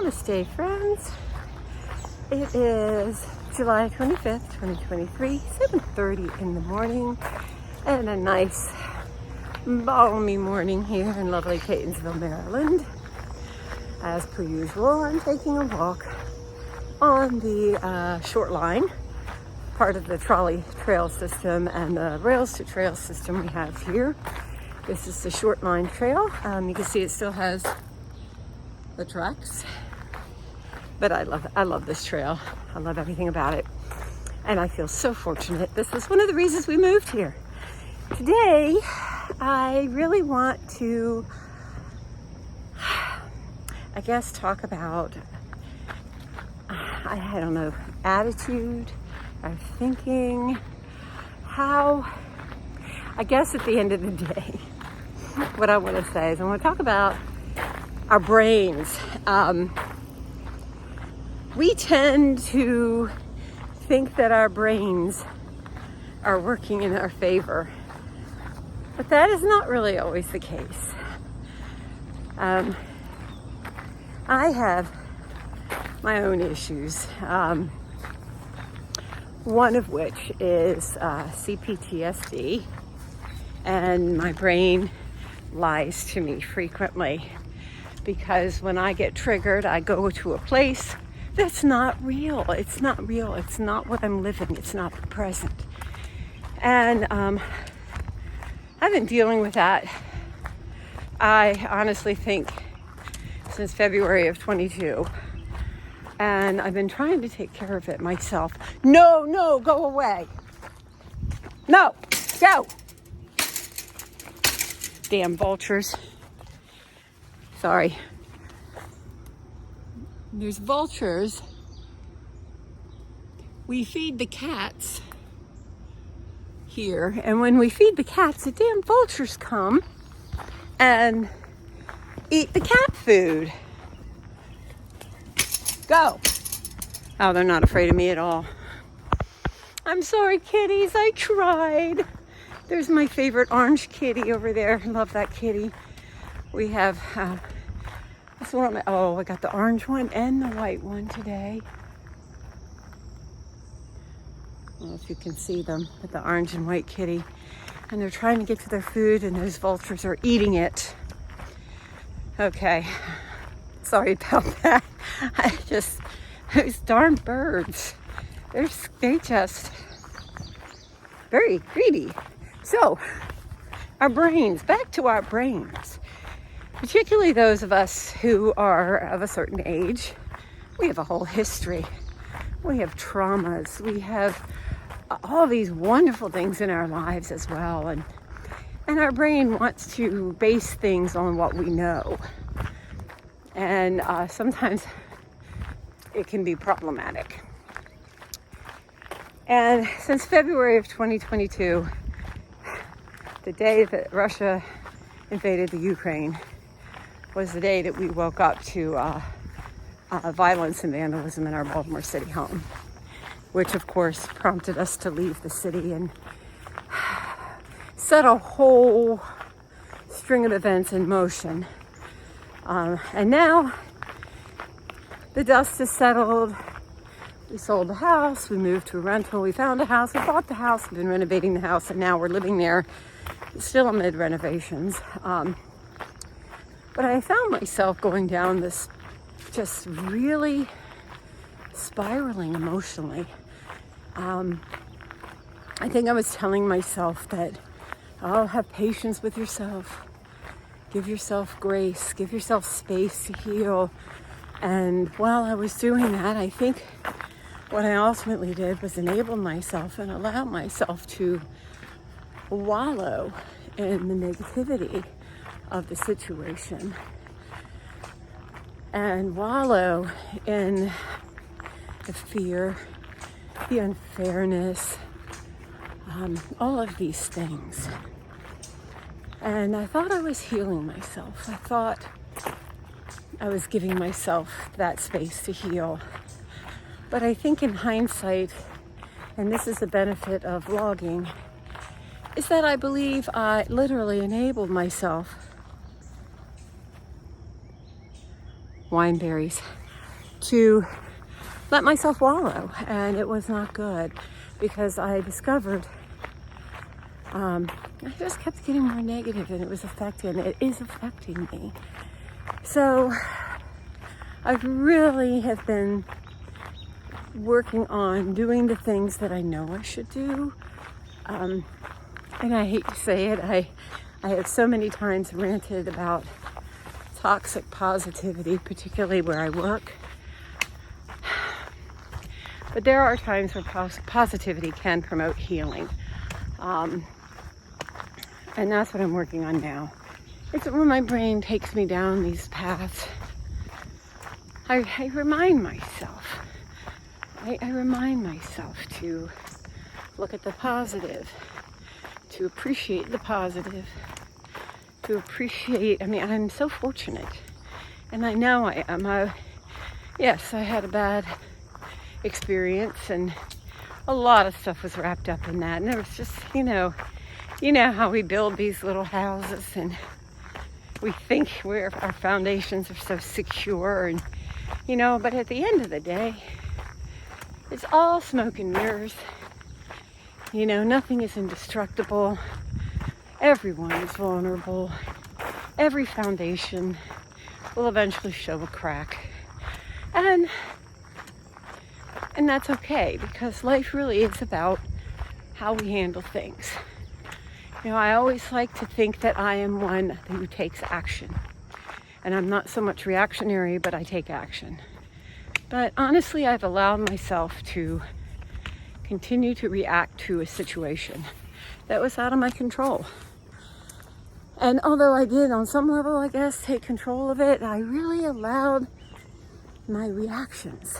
Namaste, friends. It is July 25th, 2023, 7:30 in the morning, and a nice balmy morning here in lovely Catonsville, Maryland. As per usual, I'm taking a walk on the short line, part of the trolley trail system and the rails to trail system we have here. This is the short line trail. You can see it still has the tracks, but I love this trail. I love everything about it, and I feel so fortunate. This was one of the reasons we moved here. Today, I really want to, I guess, talk about, I don't know, attitude, our thinking, how, I guess at the end of the day, what I want to say is I want to talk about our brains. We tend to think that our brains are working in our favor, but that is not really always the case. I have my own issues, one of which is PTSD, and my brain lies to me frequently because when I get triggered, I go to a place that's not real. It's not real. It's not what I'm living. It's not the present. And I've been dealing with that, I honestly think, since February of 22. And I've been trying to take care of it myself. No, go away. No, go. Damn vultures. Sorry. There's vultures. We feed the cats here, and when we feed the cats, the damn vultures come and eat the cat food. Go. Oh, they're not afraid of me at all. I'm sorry, kitties. I tried. There's my favorite orange kitty over there. Love that kitty. We have, this one, I got the orange one and the white one today. I don't know if you can see them, but the orange and white kitty. And they're trying to get to their food, and those vultures are eating it. Okay. Sorry about that. Those darn birds, they just very greedy. So, our brains, back to our brains, particularly those of us who are of a certain age. We have a whole history. We have traumas. We have all these wonderful things in our lives as well. And our brain wants to base things on what we know. And sometimes it can be problematic. And since February of 2022, the day that Russia invaded the Ukraine was the day that we woke up to violence and vandalism in our Baltimore City home, which of course prompted us to leave the city and set a whole string of events in motion. And now the dust has settled. We sold the house, we moved to a rental, we found a house, we bought the house, we've been renovating the house, and now we're living there. It's still amid renovations. But I found myself going down this just really spiraling emotionally. I think I was telling myself that, have patience with yourself. Give yourself grace, give yourself space to heal. And while I was doing that, I think what I ultimately did was enable myself and allow myself to wallow in the negativity of the situation and wallow in the fear, the unfairness, all of these things. And I thought I was healing myself. I thought I was giving myself that space to heal. But I think in hindsight, and this is the benefit of vlogging, is that I believe I literally enabled myself. Wineberries. to let myself wallow, and it was not good because I discovered I just kept getting more negative, and it is affecting me. So I really have been working on doing the things that I know I should do. And I hate to say it, I have so many times ranted about toxic positivity, particularly where I work. But there are times where positivity can promote healing. And that's what I'm working on now. It's when my brain takes me down these paths. I remind myself. I remind myself to look at the positive, to appreciate the positive, to appreciate, I'm so fortunate. And I know I am. Yes, I had a bad experience, and a lot of stuff was wrapped up in that. And there was just, you know how we build these little houses, and we think our foundations are so secure, and, but at the end of the day, it's all smoke and mirrors. Nothing is indestructible. Everyone is vulnerable. Every foundation will eventually show a crack. And that's okay, because life really is about how we handle things. I always like to think that I am one who takes action. And I'm not so much reactionary, but I take action. But honestly, I've allowed myself to continue to react to a situation that was out of my control. And although I did, on some level, I guess, take control of it, I really allowed my reactions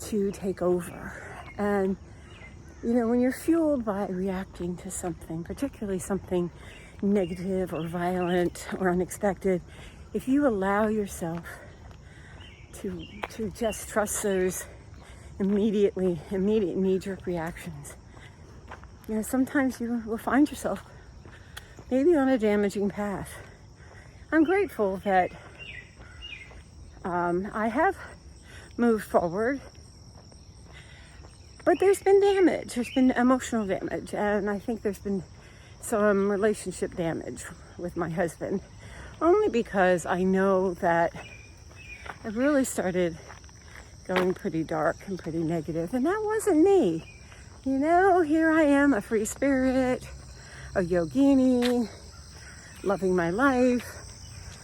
to take over. And, when you're fueled by reacting to something, particularly something negative or violent or unexpected, if you allow yourself to just trust those immediate knee-jerk reactions, sometimes you will find yourself maybe on a damaging path. I'm grateful that I have moved forward, but there's been damage. There's been emotional damage, and I think there's been some relationship damage with my husband, only because I know that I've really started going pretty dark and pretty negative, and that wasn't me. Here I am, a free spirit, a yogini, loving my life,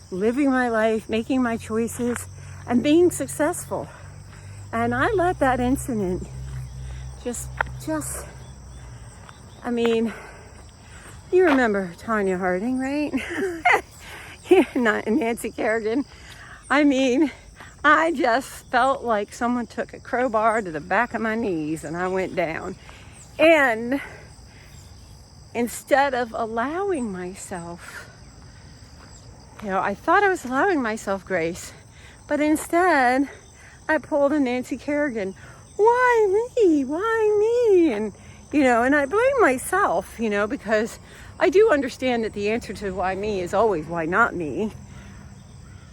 living my life, making my choices, and being successful. And I let that incident you remember Tanya Harding, right? Not Nancy Kerrigan. I just felt like someone took a crowbar to the back of my knees and I went down. And instead of allowing myself, I thought I was allowing myself grace, but instead I pulled a Nancy Kerrigan. Why me? Why me? And, and I blame myself, because I do understand that the answer to why me is always why not me.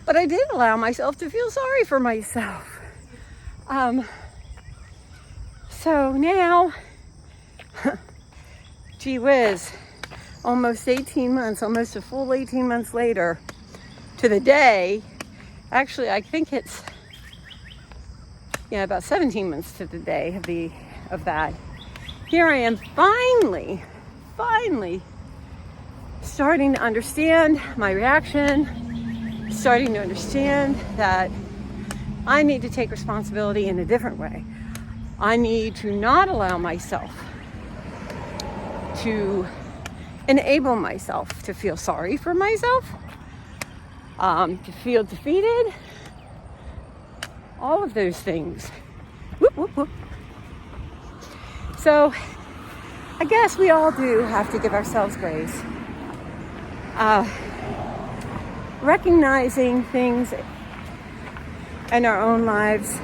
But I did allow myself to feel sorry for myself. So now, gee whiz, almost a full 18 months later to the day, actually I think it's, about 17 months to the day of that. Here I am finally starting to understand my reaction, starting to understand that I need to take responsibility in a different way. I need to not allow myself to enable myself to feel sorry for myself, to feel defeated, all of those things. Whoop, whoop, whoop. So I guess we all do have to give ourselves grace. Recognizing things in our own lives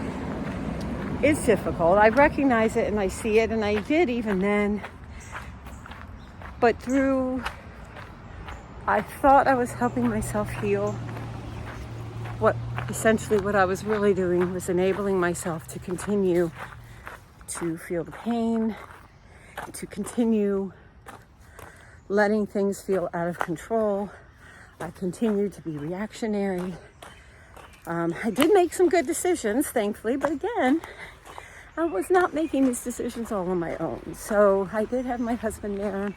is difficult. I recognize it and I see it, and I did even then. But I thought I was helping myself heal. What essentially what I was really doing was enabling myself to continue to feel the pain, to continue letting things feel out of control. I continued to be reactionary. I did make some good decisions, thankfully, but again, I was not making these decisions all on my own. So I did have my husband there.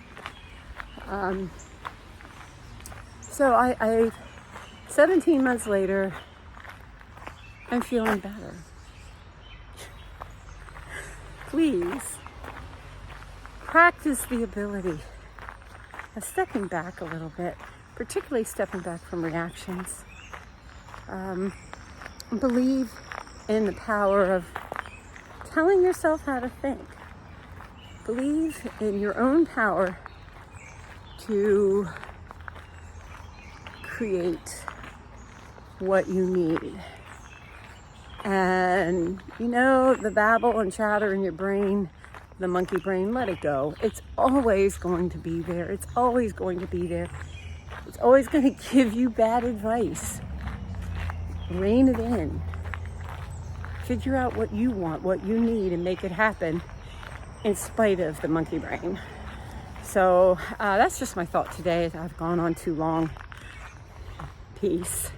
So I 17 months later, I'm feeling better. Please practice the ability of stepping back a little bit, particularly stepping back from reactions. Believe in the power of telling yourself how to think. Believe in your own power to create what you need. And the babble and chatter in your brain, the monkey brain, let it go. It's always going to be there. It's always going to be there. It's always going to give you bad advice. Rein it in. Figure out what you want, what you need, and make it happen in spite of the monkey brain. So that's just my thought today. I've gone on too long. Peace.